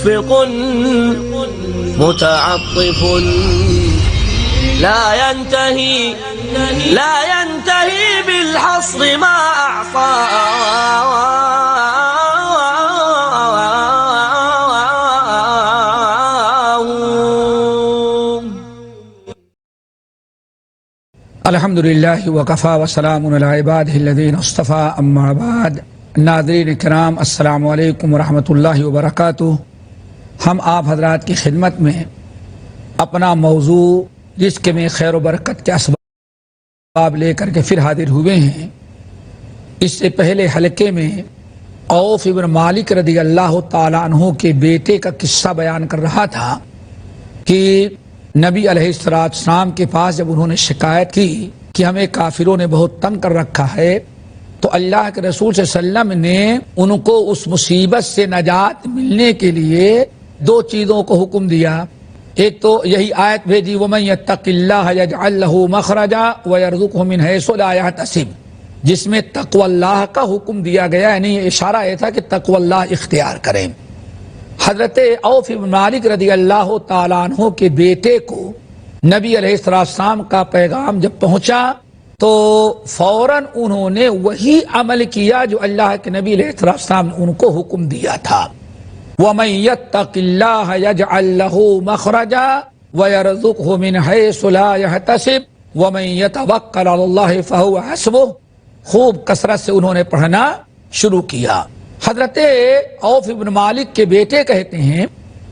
مشفق متعطف لا ينتهي بالحصر ما أعصى الحمدللہ وکفا وسلام علی عبادہ الذین اصطفیٰ اما بعد۔ ناظرین کرام السلام علیکم ورحمۃ اللہ وبرکاتہ۔ ہم آپ حضرات کی خدمت میں اپنا موضوع رزق میں خیر و برکت کے اسباب لے کر کے پھر حاضر ہوئے ہیں۔ اس سے پہلے حلقے میں عوف بن مالک رضی اللہ تعالیٰ عنہ کے بیٹے کا قصہ بیان کر رہا تھا کہ نبی علیہ السلام کے پاس جب انہوں نے شکایت کی کہ ہمیں کافروں نے بہت تنگ کر رکھا ہے، تو اللہ کے رسول صلی اللہ علیہ وسلم نے ان کو اس مصیبت سے نجات ملنے کے لیے دو چیزوں کو حکم دیا۔ ایک تو یہی آیت بھیجی وَمَن يَتَّقِ اللَّهَ يَجْعَل لَّهُ مَخْرَجًا وَيَرْزُقْهُ مِنْ حَيْثُ لَا يَحْتَسِبُ، جس میں تقوی اللہ کا حکم دیا گیا، یعنی اشارہ یہ تھا کہ تقوی اللہ اختیار کریں۔ حضرت عوف بن مالک رضی اللہ تعالیٰ عنہ کے بیٹے کو نبی علیہ السلام کا پیغام جب پہنچا تو فوراً انہوں نے وہی عمل کیا جو اللہ کے نبی علیہ السلام نے ان کو حکم دیا تھا۔ وَمَن يَتَّقِ اللَّهَ يَجْعَل لَّهُ مَخْرَجًا وَيَرْزُقْهُ مِنْ حَيْثُ لَا يَحْتَسِبُ وَمَن يَتَوَكَّلْ عَلَى اللَّهِ فَهُوَ حَسْبُهُ۔ خوب کثرت سے انہوں نے پڑھنا شروع کیا۔ حضرت عوف بن مالک کے بیٹے کہتے ہیں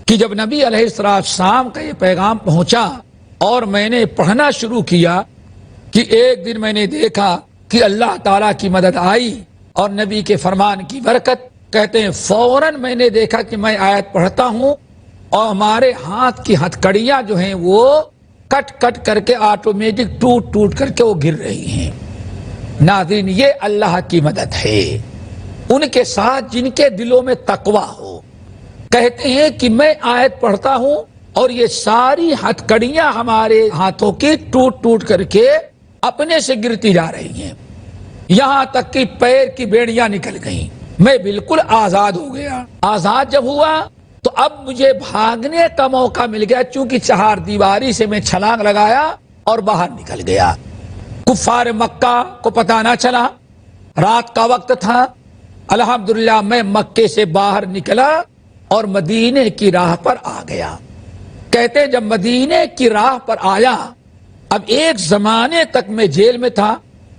کہ جب نبی علیہ السلام کا یہ پیغام پہنچا اور میں نے پڑھنا شروع کیا کہ ایک دن میں نے دیکھا کہ اللہ تعالیٰ کی مدد آئی اور نبی کے فرمان کی برکت، کہتے ہیں فوراً میں نے دیکھا کہ میں آیت پڑھتا ہوں اور ہمارے ہاتھ کی ہتھکڑیاں جو ہیں وہ کٹ کٹ کر کے آٹومیٹک ٹوٹ ٹوٹ کر کے وہ گر رہی ہیں۔ ناظرین، یہ اللہ کی مدد ہے ان کے ساتھ جن کے دلوں میں تقوی ہو۔ کہتے ہیں کہ میں آیت پڑھتا ہوں اور یہ ساری ہتھکڑیاں ہمارے ہاتھوں کی ٹوٹ ٹوٹ کر کے اپنے سے گرتی جا رہی ہیں، یہاں تک کہ پیر کی بیڑیاں نکل گئیں۔ میں بالکل آزاد ہو گیا۔ آزاد جب ہوا تو اب مجھے بھاگنے کا موقع مل گیا، چونکہ چہار دیواری سے میں چھلانگ لگایا اور باہر نکل گیا۔ کفار مکہ کو پتہ نہ چلا، رات کا وقت تھا۔ الحمدللہ میں مکے سے باہر نکلا اور مدینے کی راہ پر آ گیا۔ کہتے ہیں جب مدینے کی راہ پر آیا، اب ایک زمانے تک میں جیل میں تھا،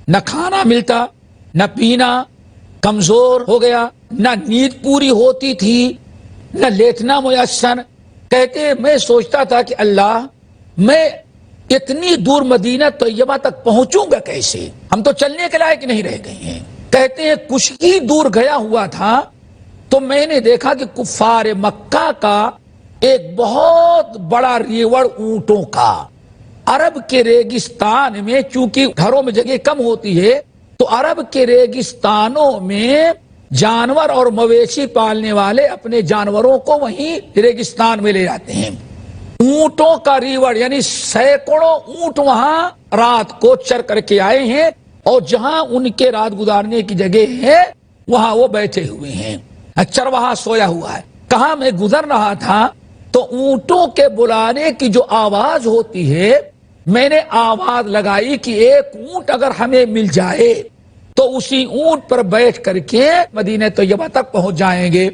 نہ کھانا ملتا نہ پینا، کمزور ہو گیا، نہ نیند پوری ہوتی تھی نہ لیٹنا میسر۔ کہتے ہیں میں سوچتا تھا کہ اللہ، میں اتنی دور مدینہ طیبہ تک پہنچوں گا کیسے؟ ہم تو چلنے کے لائق نہیں رہ گئے ہیں۔ کہتے ہیں کچھ ہی دور گیا ہوا تھا تو میں نے دیکھا کہ کفار مکہ کا ایک بہت بڑا ریوڑ اونٹوں کا، عرب کے ریگستان میں چونکہ گھروں میں جگہ کم ہوتی ہے تو عرب کے ریگستانوں میں جانور اور مویشی پالنے والے اپنے جانوروں کو وہیں ریگستان میں لے جاتے ہیں۔ اونٹوں کا ریوڑ، یعنی سینکڑوں اونٹ وہاں رات کو چر کر کے آئے ہیں اور جہاں ان کے رات گزارنے کی جگہ ہے وہاں وہ بیٹھے ہوئے ہیں، چرواہا سویا ہوا ہے۔ کہاں میں گزر رہا تھا تو اونٹوں کے بلانے کی جو آواز ہوتی ہے، میں نے آواز لگائی کہ ایک اونٹ اگر ہمیں مل جائے تو اسی اونٹ پر بیٹھ کر کے مدینہ طیبہ تک پہنچ جائیں گے۔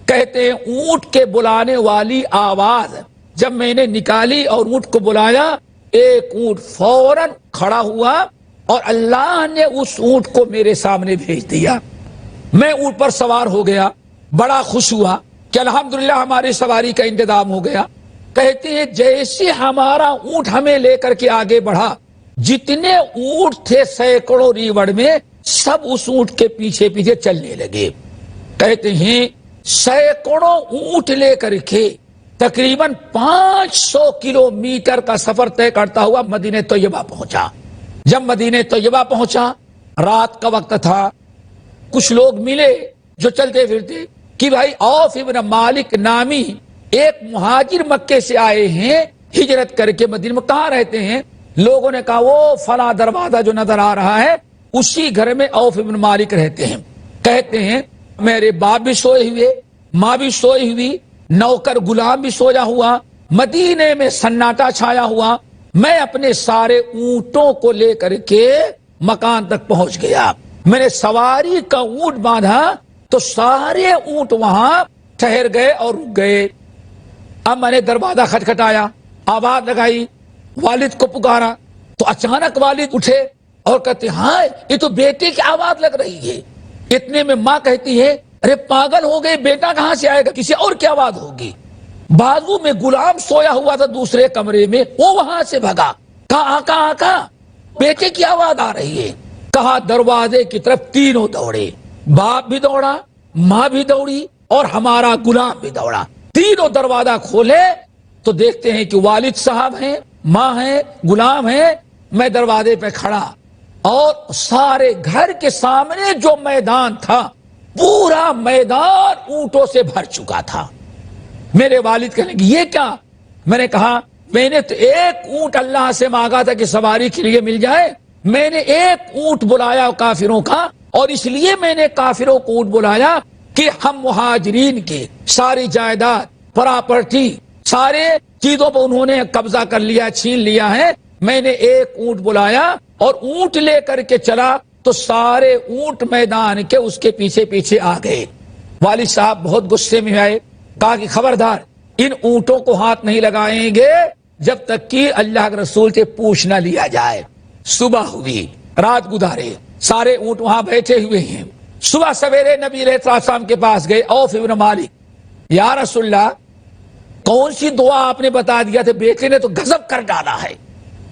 کہتے ہیں اونٹ کے بلانے والی آواز جب میں نے نکالی اور اونٹ کو بلایا، ایک اونٹ فوراً کھڑا ہوا اور اللہ نے اس اونٹ کو میرے سامنے بھیج دیا۔ میں اونٹ پر سوار ہو گیا، بڑا خوش ہوا کہ الحمدللہ ہماری سواری کا انتظام ہو گیا۔ کہتے ہیں جیسے ہمارا اونٹ ہمیں لے کر کے آگے بڑھا، جتنے اونٹ تھے سینکڑوں ریوڑ میں سب اس اونٹ کے پیچھے پیچھے چلنے لگے۔ کہتے ہیں سینکڑوں اونٹ لے کر کے تقریباً 500 کلومیٹر کا سفر طے کرتا ہوا مدینہ طیبہ پہنچا۔ جب مدینہ طیبہ پہنچا، رات کا وقت تھا، کچھ لوگ ملے جو چلتے پھرتے کہ بھائی عوف بن مالک نامی ایک مہاجر مکے سے آئے ہیں ہجرت کر کے مدینہ میں، کہاں رہتے ہیں؟ لوگوں نے کہا وہ فلاں دروازہ جو نظر آ رہا ہے اسی گھر میں عوف بن مالک رہتے ہیں۔ کہتے ہیں میرے باپ بھی سوئے ہوئے، ماں بھی سوئی ہوئی، نوکر غلام بھی سویا ہوا، مدینے میں سناٹا چھایا ہوا، میں اپنے سارے اونٹوں کو لے کر کے مکان تک پہنچ گیا، میں نے سواری کا اونٹ باندھا تو سارے اونٹ وہاں ٹھہر گئے اور رک گئے۔ اب میں نے دروازہ کھٹکھٹایا، آواز لگائی، والد کو پکارا تو اچانک والد اٹھے اور کہتے ہاں یہ تو بیٹے کی آواز لگ رہی ہے۔ اتنے میں ماں کہتی ہے ارے پاگل ہو گئے، بیٹا کہاں سے آئے گا، کسی اور کی آواز ہوگی۔ بازو میں غلام سویا ہوا تھا دوسرے کمرے میں، وہ وہاں سے بھگا، کہا آقا آقا بیٹے کی آواز آ رہی ہے۔ کہا دروازے کی طرف تینوں دوڑے، باپ بھی دوڑا، ماں بھی دوڑی اور ہمارا غلام بھی دوڑا۔ تینوں دروازہ کھولے تو دیکھتے ہیں کہ والد صاحب ہیں، ماں ہیں، غلام ہیں، میں دروازے پہ کھڑا اور سارے گھر کے سامنے جو میدان تھا پورا میدان اونٹوں سے بھر چکا تھا۔ میرے والد کہنے لگے یہ کیا؟ میں نے کہا میں نے تو ایک اونٹ اللہ سے مانگا تھا کہ سواری کے لیے مل جائے، میں نے ایک اونٹ بلایا کافروں کا، اور اس لیے میں نے کافروں کو اونٹ بلایا کہ ہم مہاجرین کے ساری جائیداد، پراپرٹی، سارے چیزوں پر انہوں نے قبضہ کر لیا، چھین لیا ہے۔ میں نے ایک اونٹ بلایا اور اونٹ لے کر کے چلا تو سارے اونٹ میدان کے اس کے پیچھے پیچھے آ گئے۔ والد صاحب بہت غصے میں آئے، کہا کہ خبردار ان اونٹوں کو ہاتھ نہیں لگائیں گے جب تک کہ اللہ کے رسول سے پوچھ نہ لیا جائے۔ صبح ہوئی، رات گزارے، سارے اونٹ وہاں بیٹھے ہوئے ہیں۔ صبح سویرے نبی علیہ السلام کے پاس گئے، اوف ابن مالک، یا رسول اللہ کون سی دعا آپ نے بتا دیا تھا، بیٹے نے تو غضب کر ڈالا ہے،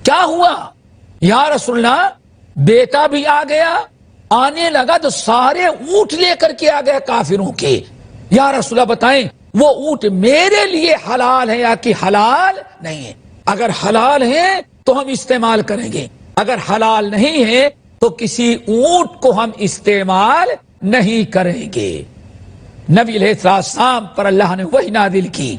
کیا ہوا؟ یا رسول اللہ بیٹا بھی آ گیا، آنے لگا تو سارے اونٹ لے کر کے آ گئے کافروں کے۔ یا رسول اللہ بتائیں وہ اونٹ میرے لیے حلال ہے یا کہ حلال نہیں ہے؟ اگر حلال ہے تو ہم استعمال کریں گے، اگر حلال نہیں ہے تو کسی اونٹ کو ہم استعمال نہیں کریں گے۔ نبی علیہ السلام پر اللہ نے وحی نازل کی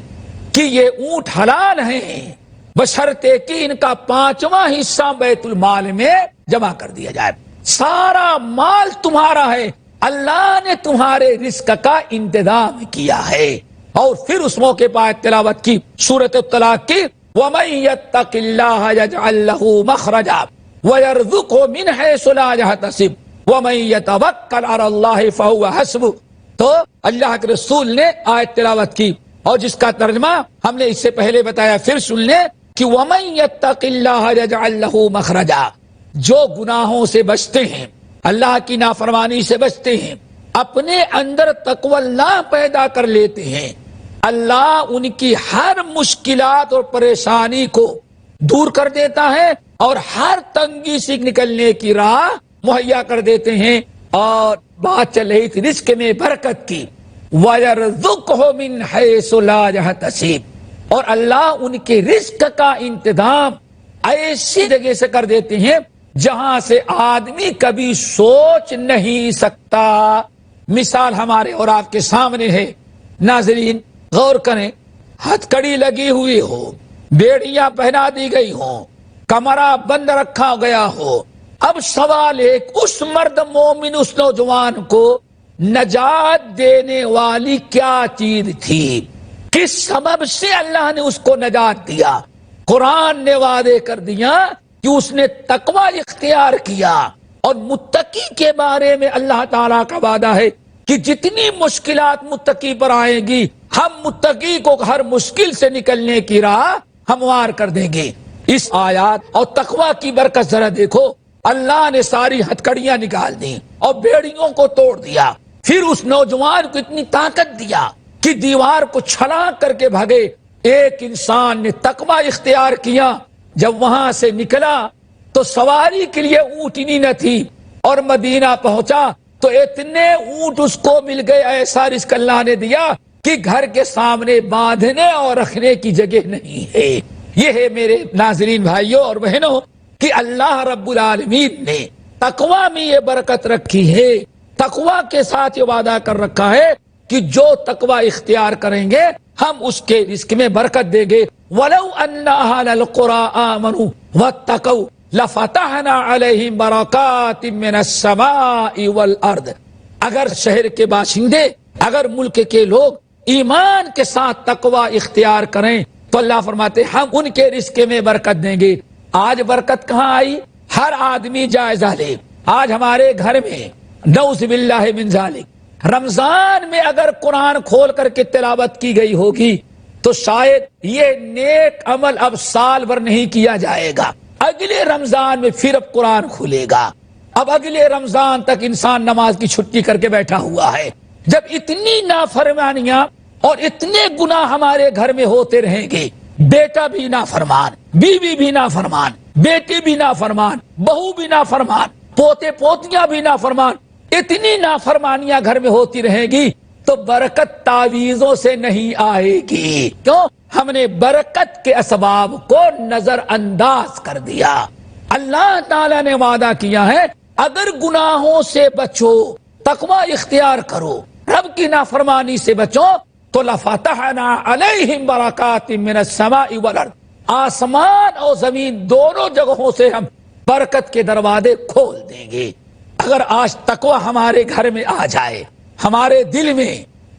کہ یہ اونٹ حلال ہیں بشرطے کہ ان کا 5واں حصہ بیت المال میں جمع کر دیا جائے۔ سارا مال تمہارا ہے، اللہ نے تمہارے رزق کا انتظام کیا ہے۔ اور پھر اس موقع پر آیت تلاوت کی سورۃ الطلاق کی، وَمَن يَتَّقِ اللَّهَ يَجْعَل لَّهُ مَخْرَجًا وَيَرْزُقْهُ مِنْ حَيْثُ لَا يَحْتَسِبُ وَمَن يَتَوَكَّلْ عَلَى اللَّهِ فَهُوَ حَسْبُهُ۔ تو اللہ کے رسول نے آیت تلاوت کی اور جس کا ترجمہ ہم نے اس سے پہلے بتایا، پھر سن لیں کہ وَمَن يَتَّقِ اللَّهَ يَجْعَل لَّهُ مَخْرَجًا، جو گناہوں سے بچتے ہیں، اللہ کی نافرمانی سے بچتے ہیں، اپنے اندر تقوی اللہ پیدا کر لیتے ہیں، اللہ ان کی ہر مشکلات اور پریشانی کو دور کر دیتا ہے اور ہر تنگی سے نکلنے کی راہ مہیا کر دیتے ہیں۔ اور بات چل رہی تھی رزق میں برکت کی، وَيَرْزُقْهُ مِنْ حَيْثُ لَا يَحْتَسِبُ، اور اللہ ان کے رزق کا انتظام ایسی جگہ سے کر دیتے ہیں جہاں سے آدمی کبھی سوچ نہیں سکتا۔ مثال ہمارے اور آپ کے سامنے ہے، ناظرین غور کریں، ہتھکڑی لگی ہوئی ہو، بیڑیاں پہنا دی گئی ہوں، کمرہ بند رکھا گیا ہو، اب سوال ایک اس مرد مومن، اس نوجوان کو نجات دینے والی کیا چیز تھی؟ کس سبب سے اللہ نے اس کو نجات دیا؟ قرآن نے وعدے کر دیا کہ اس نے تقوی اختیار کیا، اور متقی کے بارے میں اللہ تعالیٰ کا وعدہ ہے کہ جتنی مشکلات متقی پر آئیں گی ہم متقی کو ہر مشکل سے نکلنے کی راہ ہموار کر دیں گے۔ اس آیات اور تقوی کی برکت ذرا دیکھو، اللہ نے ساری ہتھکڑیاں نکال دی اور بیڑیوں کو توڑ دیا، پھر اس نوجوان کو اتنی طاقت دیا کہ دیوار کو چھلانگ کر کے بھگے۔ ایک انسان نے تقوی اختیار کیا، جب وہاں سے نکلا تو سواری کے لیے اونٹنی نہ تھی، اور مدینہ پہنچا تو اتنے اونٹ اس کو مل گئے، ایسا رزق اللہ نے دیا کہ گھر کے سامنے باندھنے اور رکھنے کی جگہ نہیں ہے۔ یہ ہے میرے ناظرین بھائیوں اور بہنوں کہ اللہ رب العالمین نے تقوی میں یہ برکت رکھی ہے، تقوی کے ساتھ یہ وعدہ کر رکھا ہے کہ جو تقوی اختیار کریں گے ہم اس کے رزق میں برکت دیں گے۔ وَلَوْ أَنَّ أَهْلَ الْقُرَىٰ آمَنُوا وَاتَّقَوْا لَفَتَحْنَا عَلَيْهِمْ بَرَكَاتٍ مِّنَ السَّمَاءِ وَالْأَرْضِ، اگر شہر کے باشندے، اگر ملک کے لوگ ایمان کے ساتھ تقوی اختیار کریں تو اللہ فرماتے ہم ان کے رزق میں برکت دیں گے۔ آج برکت کہاں آئی؟ ہر آدمی جائزہ لے، آج ہمارے گھر میں نعوذ باللہ من ذالک رمضان میں اگر قرآن کھول کر کے تلاوت کی گئی ہوگی تو شاید یہ نیک عمل اب سال بھر نہیں کیا جائے گا، اگلے رمضان میں پھر اب قرآن کھلے گا۔ اب اگلے رمضان تک انسان نماز کی چھٹی کر کے بیٹھا ہوا ہے۔ جب اتنی نافرمانیاں اور اتنے گناہ ہمارے گھر میں ہوتے رہیں گے، بیٹا بھی نافرمان، بیوی بھی نافرمان، بیٹی بھی نافرمان، بہو بھی نافرمان، پوتے پوتیاں بھی نافرمان، اتنی نافرمانیاں گھر میں ہوتی رہیں گی تو برکت تعویذوں سے نہیں آئے گی۔ کیوں؟ ہم نے برکت کے اسباب کو نظر انداز کر دیا۔ اللہ تعالیٰ نے وعدہ کیا ہے اگر گناہوں سے بچو، تقوی اختیار کرو، رب کی نافرمانی سے بچو تو لفتحنا علیہم برکات من السماء والارض، آسمان اور زمین دونوں جگہوں سے ہم برکت کے دروازے کھول دیں گے۔ اگر آج تقوی ہمارے گھر میں آ جائے، ہمارے دل میں،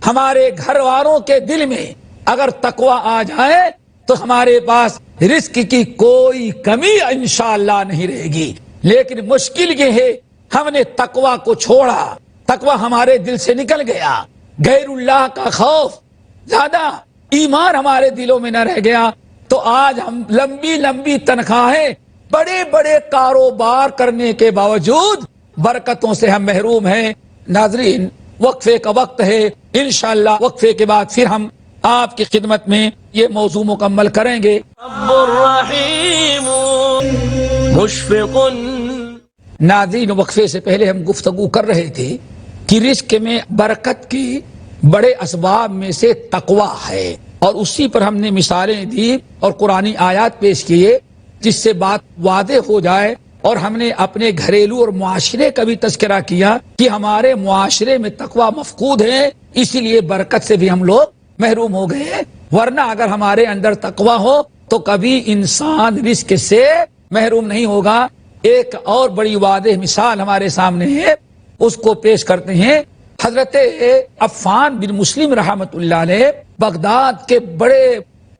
ہمارے گھر والوں کے دل میں اگر تقوی آ جائے تو ہمارے پاس رزق کی کوئی کمی انشاءاللہ نہیں رہے گی۔ لیکن مشکل یہ ہے ہم نے تقوی کو چھوڑا، تقوی ہمارے دل سے نکل گیا، غیر اللہ کا خوف زیادہ، ایمان ہمارے دلوں میں نہ رہ گیا تو آج ہم لمبی لمبی تنخواہیں، بڑے بڑے کاروبار کرنے کے باوجود برکتوں سے ہم محروم ہیں۔ ناظرین، وقفے کا وقت ہے، انشاءاللہ وقفے کے بعد پھر ہم آپ کی خدمت میں یہ موضوع مکمل کریں گے۔ رب الرحیم مشفق۔ ناظرین، وقفے سے پہلے ہم گفتگو کر رہے تھے کہ رزق میں برکت کی بڑے اسباب میں سے تقوی ہے، اور اسی پر ہم نے مثالیں دی اور قرآنی آیات پیش کیے جس سے بات واضح ہو جائے، اور ہم نے اپنے گھریلو اور معاشرے کا بھی تذکرہ کیا کہ ہمارے معاشرے میں تقوی مفقود ہے، اسی لیے برکت سے بھی ہم لوگ محروم ہو گئے ہیں۔ ورنہ اگر ہمارے اندر تقوی ہو تو کبھی انسان رزق سے محروم نہیں ہوگا۔ ایک اور بڑی واضح مثال ہمارے سامنے ہے، اس کو پیش کرتے ہیں۔ حضرت عفان بن مسلم رحمۃ اللہ علیہ بغداد کے بڑے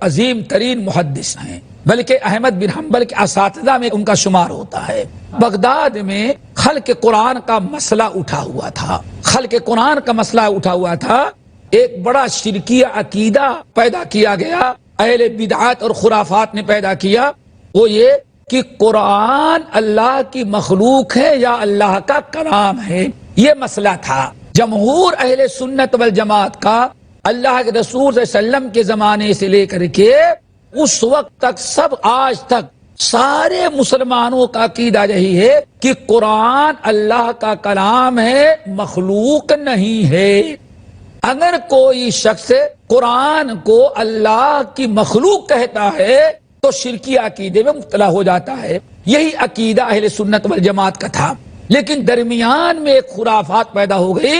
عظیم ترین محدث ہیں، بلکہ احمد بن حنبل کے اساتذہ میں ان کا شمار ہوتا ہے۔ بغداد میں خلق قرآن کا مسئلہ اٹھا ہوا تھا، خلق قرآن کا مسئلہ اٹھا ہوا تھا، ایک بڑا شرکیہ عقیدہ پیدا کیا گیا، اہل بدعات اور خرافات نے پیدا کیا، وہ یہ کہ قرآن اللہ کی مخلوق ہے یا اللہ کا کلام ہے، یہ مسئلہ تھا۔ جمہور اہل سنت والجماعت کا اللہ کے رسول صلی اللہ علیہ وسلم کے زمانے سے لے کر کے اس وقت تک، سب آج تک سارے مسلمانوں کا عقیدہ یہی ہے کہ قرآن اللہ کا کلام ہے، مخلوق نہیں ہے۔ اگر کوئی شخص قرآن کو اللہ کی مخلوق کہتا ہے تو شرکی عقیدے میں مبتلا ہو جاتا ہے۔ یہی عقیدہ اہل سنت والجماعت کا تھا، لیکن درمیان میں ایک خرافات پیدا ہو گئی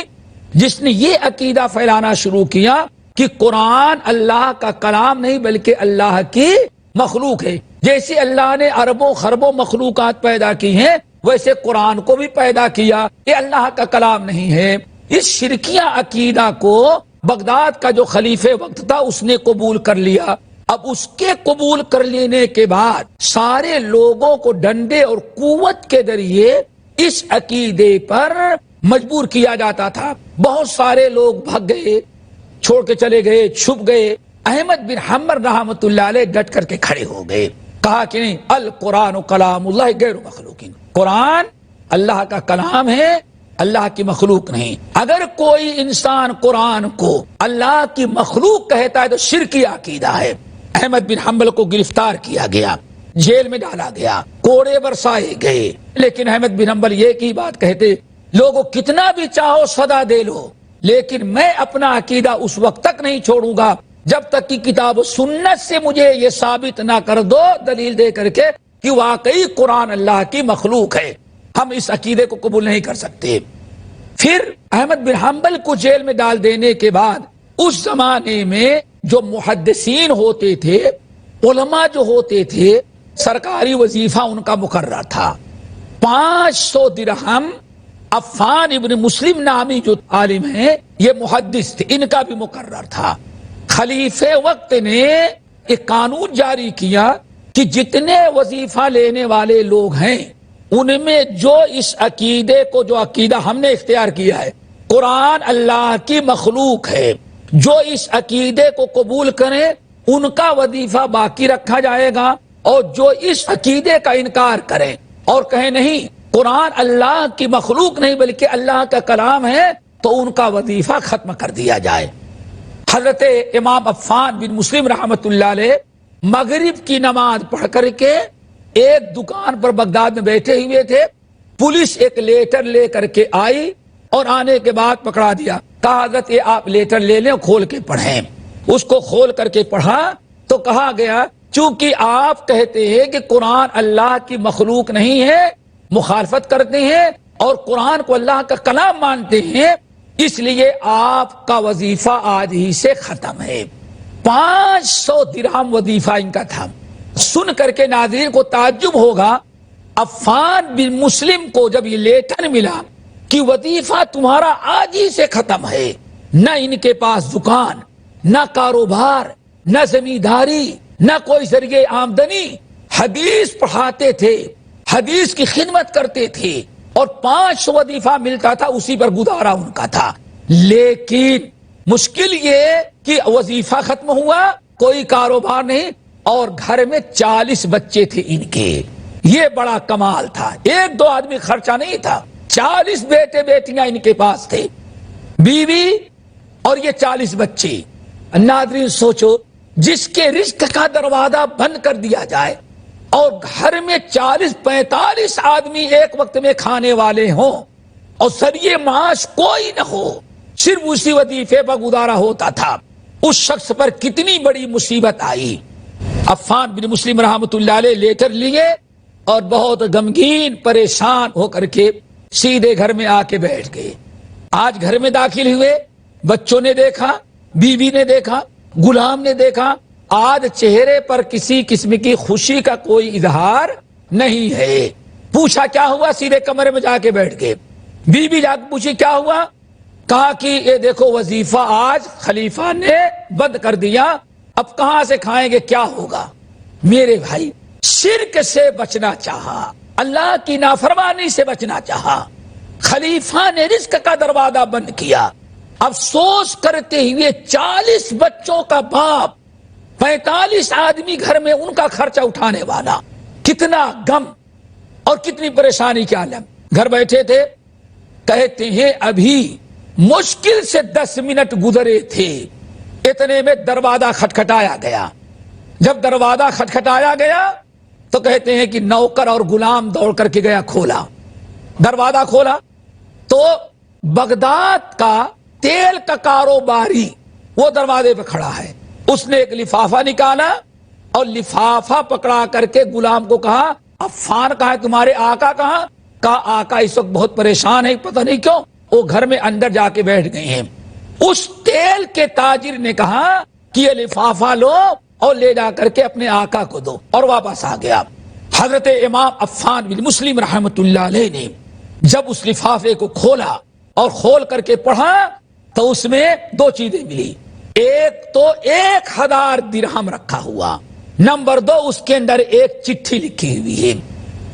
جس نے یہ عقیدہ پھیلانا شروع کیا کہ قرآن اللہ کا کلام نہیں بلکہ اللہ کی مخلوق ہے۔ جیسے اللہ نے اربوں خربوں مخلوقات پیدا کی ہیں ویسے قرآن کو بھی پیدا کیا، یہ اللہ کا کلام نہیں ہے۔ اس شرکیہ عقیدہ کو بغداد کا جو خلیفہ وقت تھا اس نے قبول کر لیا۔ اب اس کے قبول کر لینے کے بعد سارے لوگوں کو ڈنڈے اور قوت کے ذریعے اس عقیدے پر مجبور کیا جاتا تھا۔ بہت سارے لوگ بھگ گئے، چھوڑ کے چلے گئے، چھپ گئے۔ احمد بن حنبل رحمۃ اللہ علیہ ڈٹ کر کے کھڑے ہو گئے، کہا کہ نہیں، القرآن کلام اللہ غیر مخلوق، قرآن اللہ کا کلام ہے، اللہ کی مخلوق نہیں۔ اگر کوئی انسان قرآن کو اللہ کی مخلوق کہتا ہے تو شرکی عقیدہ ہے۔ احمد بن حنبل کو گرفتار کیا گیا، جیل میں ڈالا گیا، کوڑے برسائے گئے، لیکن احمد بن حنبل یہ کی بات کہتے، لوگوں کتنا بھی چاہو سزا دے لو لیکن میں اپنا عقیدہ اس وقت تک نہیں چھوڑوں گا جب تک کہ کتاب و سنت سے مجھے یہ ثابت نہ کر دو دلیل دے کر کے کہ واقعی قرآن اللہ کی مخلوق ہے۔ ہم اس عقیدے کو قبول نہیں کر سکتے۔ پھر احمد بن حنبل کو جیل میں ڈال دینے کے بعد اس زمانے میں جو محدثین ہوتے تھے، علماء جو ہوتے تھے، سرکاری وظیفہ ان کا مقرر تھا۔ 500 درہم عفان ابن مسلم نامی جو عالم ہیں یہ محدث تھے، ان کا بھی مقرر تھا۔ خلیفہ وقت نے ایک قانون جاری کیا کہ جتنے وظیفہ لینے والے لوگ ہیں ان میں جو اس عقیدے کو، جو عقیدہ ہم نے اختیار کیا ہے قرآن اللہ کی مخلوق ہے، جو اس عقیدے کو قبول کریں ان کا وظیفہ باقی رکھا جائے گا، اور جو اس عقیدے کا انکار کریں اور کہیں نہیں قرآن اللہ کی مخلوق نہیں بلکہ اللہ کا کلام ہے تو ان کا وظیفہ ختم کر دیا جائے۔ حضرت امام عفان بن مسلم رحمۃ اللہ علیہ مغرب کی نماز پڑھ کر کے ایک دکان پر بغداد میں بیٹھے ہوئے تھے، پولیس ایک لیٹر لے کر کے آئی اور آنے کے بعد پکڑا دیا، کہا حضرت یہ آپ لیٹر لے لیں کھول کے پڑھیں۔ اس کو کھول کر کے پڑھا تو کہا گیا چونکہ آپ کہتے ہیں کہ قرآن اللہ کی مخلوق نہیں ہے، مخالفت کرتے ہیں اور قرآن کو اللہ کا کلام مانتے ہیں، اس لیے آپ کا وظیفہ آج ہی سے ختم ہے۔ 500 درہم وظیفہ ان کا تھا۔ سن کر کے ناظرین کو تعجب ہوگا، عفان بن مسلم کو جب یہ لیٹر ملا کہ وظیفہ تمہارا آج ہی سے ختم ہے، نہ ان کے پاس دکان، نہ کاروبار، نہ زمینداری، نہ کوئی ذریعہ آمدنی، حدیث پڑھاتے تھے، حدیث کی خدمت کرتے تھے اور 500 وظیفہ ملتا تھا، اسی پر گزارا ان کا تھا۔ لیکن مشکل یہ کہ وظیفہ ختم ہوا، کوئی کاروبار نہیں، اور گھر میں 40 بچے تھے ان کے۔ یہ بڑا کمال تھا، ایک دو آدمی خرچہ نہیں تھا، 40 بیٹے بیٹیاں ان کے پاس تھے، بیوی اور یہ 40 بچے۔ ناظرین سوچو، جس کے رزق کا دروازہ بند کر دیا جائے اور گھر میں 40-45 آدمی ایک وقت میں کھانے والے ہوں اور ذریعہ معاش کوئی نہ ہو، صرف اسی وظیفے پر گزارا ہوتا تھا، اس شخص پر کتنی بڑی مصیبت آئی۔ عفان بن مسلم رحمۃ اللہ علیہ لیٹر لیے اور بہت غمگین پریشان ہو کر کے سیدھے گھر میں آ کے بیٹھ گئے۔ آج گھر میں داخل ہوئے، بچوں نے دیکھا، بیوی نے دیکھا، غلام نے دیکھا، آج چہرے پر کسی قسم کی خوشی کا کوئی اظہار نہیں ہے۔ پوچھا کیا ہوا، سیدھے کمرے میں جا کے بیٹھ گئے۔ بیوی جا کے پوچھی کیا ہوا، کہا کہ یہ دیکھو وظیفہ آج خلیفہ نے بند کر دیا، اب کہاں سے کھائیں گے، کیا ہوگا۔ میرے بھائی، شرک سے بچنا چاہا، اللہ کی نافرمانی سے بچنا چاہا، خلیفہ نے رزق کا دروازہ بند کیا۔ افسوس کرتے ہوئے 40 بچوں کا باپ، 45 آدمی گھر میں ان کا خرچہ اٹھانے والا، کتنا غم اور کتنی پریشانی کے عالم۔ گھر بیٹھے تھے، کہتے ہیں ابھی مشکل سے 10 منٹ گزرے تھے، اتنے میں دروازہ کھٹکھٹایا گیا۔ جب دروازہ کھٹکھٹایا گیا تو کہتے ہیں کہ نوکر اور غلام دوڑ کر کے گیا، کھولا دروازہ، کھولا تو بغداد کا تیل کا کاروباری وہ دروازے پہ کھڑا ہے۔ اس نے ایک لفافہ نکالا اور لفافہ پکڑا کر کے غلام کو کہا عفان کہاں ہے، تمہارے آقا کہاں؟ کہا آقا اس وقت بہت پریشان ہے، پتہ نہیں کیوں وہ گھر میں اندر جا کے بیٹھ گئے ہیں۔ اس تیل کے تاجر نے کہا کہ یہ لفافہ لو اور لے جا کر کے اپنے آقا کو دو، اور واپس آ گیا۔ حضرت امام عفان بن مسلم رحمۃ اللہ علیہ نے جب اس لفافے کو کھولا اور کھول کر کے پڑھا تو اس میں 2 چیزیں ملی۔ ایک تو 1000 درہم رکھا ہوا، نمبر 2 اس کے اندر ایک چٹھی لکھی ہوئی ہے۔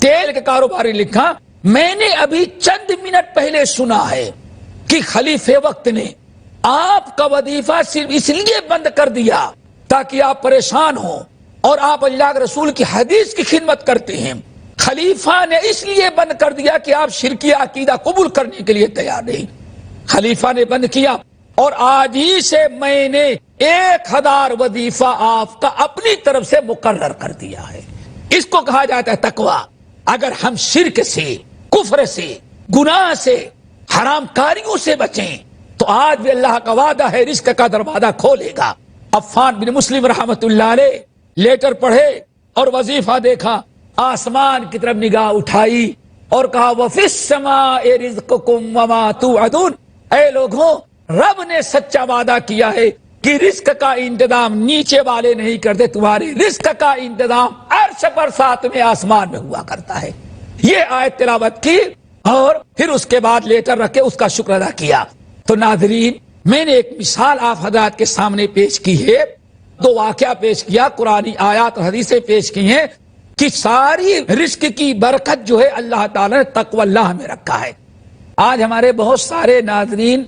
تیل کے کاروباری لکھا، میں نے ابھی چند منٹ پہلے سنا ہے کہ خلیفہ وقت نے آپ کا وظیفہ صرف اس لیے بند کر دیا تاکہ آپ پریشان ہوں، اور آپ اللہ کے رسول کی حدیث کی خدمت کرتے ہیں۔ خلیفہ نے اس لیے بند کر دیا کہ آپ شرکی عقیدہ قبول کرنے کے لیے تیار نہیں۔ خلیفہ نے بند کیا، اور آج ہی سے میں نے 1000 وظیفہ آپ کا اپنی طرف سے مقرر کر دیا ہے۔ اس کو کہا جاتا ہے تقوی۔ اگر ہم شرک سے، کفر سے، گناہ سے، حرام کاریوں سے بچیں تو آج بھی اللہ کا وعدہ ہے رزق کا دروازہ کھولے گا۔ عفان بن مسلم رحمۃ اللہ علیہ لیٹر پڑھے اور وظیفہ دیکھا، آسمان کی طرف نگاہ اٹھائی اور کہا وَفِي السَّمَاءِ رِزْقُكُمْ وَمَا تُوعَدُونَ، اے لوگوں، رب نے سچا وعدہ کیا ہے کہ رزق کا انتظام نیچے والے نہیں کرتے، تمہارے رزق کا انتظام عرش پر 7ویں آسمان میں ہوا کرتا ہے۔ یہ آیت تلاوت کی اور پھر اس کے بعد لیٹر رکھ کے اس کا شکر ادا کیا۔ تو ناظرین، میں نے ایک مثال آپ حضرات کے سامنے پیش کی ہے، دو واقعہ پیش کیا، قرآنی آیات اور حدیثیں پیش کی ہیں کہ ساری رزق کی برکت جو ہے اللہ تعالیٰ نے تقوی اللہ میں رکھا ہے۔ آج ہمارے بہت سارے ناظرین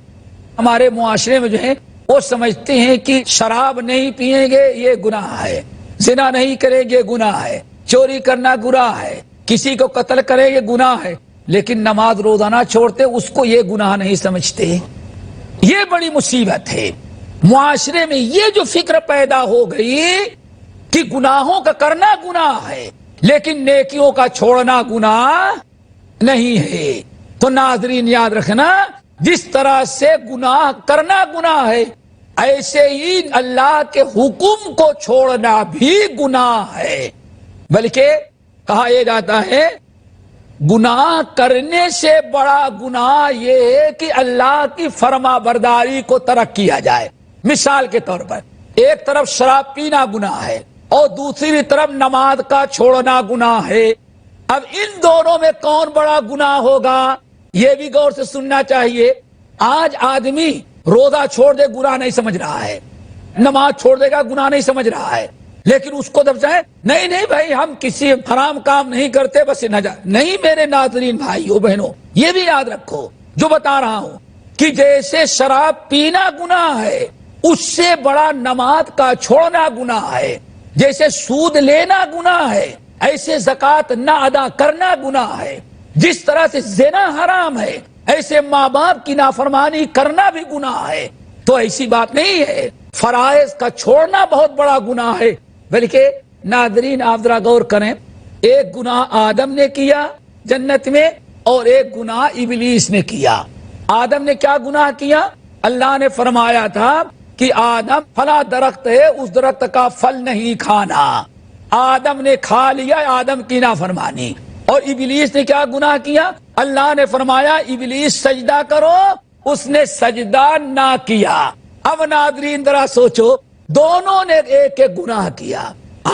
ہمارے معاشرے میں جو ہیں وہ سمجھتے ہیں کہ شراب نہیں پیئیں گے یہ گناہ ہے، زنا نہیں کریں گے گناہ ہے، چوری کرنا گناہ ہے، کسی کو قتل کریں گے گناہ ہے، لیکن نماز روزانہ چھوڑتے اس کو یہ گناہ نہیں سمجھتے۔ یہ بڑی مصیبت ہے معاشرے میں، یہ جو فکر پیدا ہو گئی کہ گناہوں کا کرنا گناہ ہے لیکن نیکیوں کا چھوڑنا گناہ نہیں ہے۔ تو ناظرین یاد رکھنا، جس طرح سے گناہ کرنا گناہ ہے ایسے ہی اللہ کے حکم کو چھوڑنا بھی گناہ ہے، بلکہ کہا یہ جاتا ہے گناہ کرنے سے بڑا گناہ یہ ہے کہ اللہ کی فرما برداری کو ترک کیا جائے۔ مثال کے طور پر ایک طرف شراب پینا گناہ ہے اور دوسری طرف نماز کا چھوڑنا گناہ ہے۔ اب ان دونوں میں کون بڑا گناہ ہوگا یہ بھی غور سے سننا چاہیے۔ آج آدمی روزہ چھوڑ دے گناہ نہیں سمجھ رہا ہے، نماز چھوڑ دے گا گناہ نہیں سمجھ رہا ہے، لیکن اس کو جب چاہے نہیں بھائی ہم کسی حرام کام نہیں کرتے بس نہ جا نہیں۔ میرے ناظرین بھائیو بہنوں، یہ بھی یاد رکھو جو بتا رہا ہوں کہ جیسے شراب پینا گناہ ہے اس سے بڑا نماز کا چھوڑنا گناہ ہے، جیسے سود لینا گناہ ہے ایسے زکوٰۃ نہ ادا کرنا گناہ ہے، جس طرح سے زنا حرام ہے ایسے ماں باپ کی نافرمانی کرنا بھی گناہ ہے۔ تو ایسی بات نہیں ہے، فرائض کا چھوڑنا بہت بڑا گناہ ہے، بلکہ ناظرین آپ ذرا غور کریں، ایک گناہ آدم نے کیا جنت میں اور ایک گناہ ابلیس نے کیا۔ آدم نے کیا گناہ کیا؟ اللہ نے فرمایا تھا کہ آدم فلاں درخت ہے اس درخت کا پھل نہیں کھانا، آدم نے کھا لیا، آدم کی نافرمانی۔ اور ابلیس نے کیا گناہ کیا؟ اللہ نے فرمایا ابلیس سجدہ کرو، اس نے سجدہ نہ کیا۔ اب ناظرین ذرا سوچو، دونوں نے ایک ایک گناہ کیا۔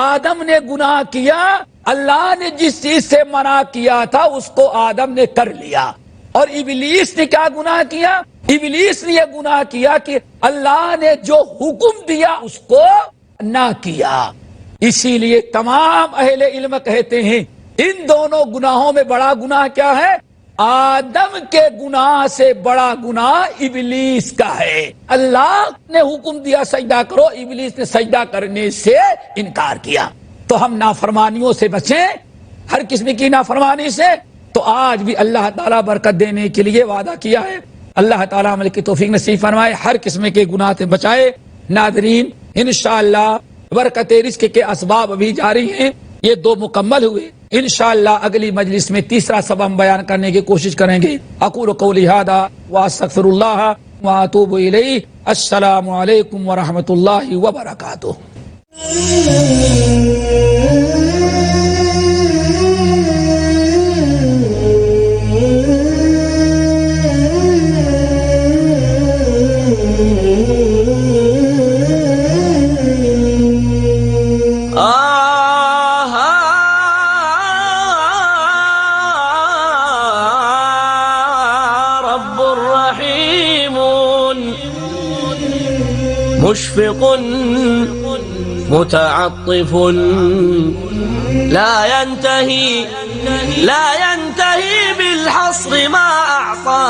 آدم نے گناہ کیا، اللہ نے جس چیز سے منع کیا تھا اس کو آدم نے کر لیا۔ اور ابلیس نے کیا گناہ کیا؟ ابلیس نے یہ گناہ کیا کہ اللہ نے جو حکم دیا اس کو نہ کیا۔ اسی لیے تمام اہل علم کہتے ہیں ان دونوں گناہوں میں بڑا گناہ کیا ہے؟ آدم کے گناہ سے بڑا گناہ ابلیس کا ہے۔ اللہ نے حکم دیا سجدہ کرو، ابلیس نے سجدہ کرنے سے انکار کیا۔ تو ہم نافرمانیوں سے بچیں، ہر قسم کی نافرمانی سے۔ تو آج بھی اللہ تعالیٰ برکت دینے کے لیے وعدہ کیا ہے، اللہ تعالیٰ عمل کی توفیق نصیب فرمائے، ہر قسم کے گناہ سے بچائے۔ ناظرین انشاءاللہ برکت رزق کے اسباب ابھی جاری ہیں، یہ دو مکمل ہوئے، انشاءاللہ اگلی مجلس میں تیسرا سبب ہم بیان کرنے کی کوشش کریں گے۔ اقول قولی ھذا واستغفر اللہ واتوب الیہ۔ السلام علیکم ورحمۃ اللہ وبرکاتہ۔ مشفق متعطف لا ينتهي بالحصر ما أعطى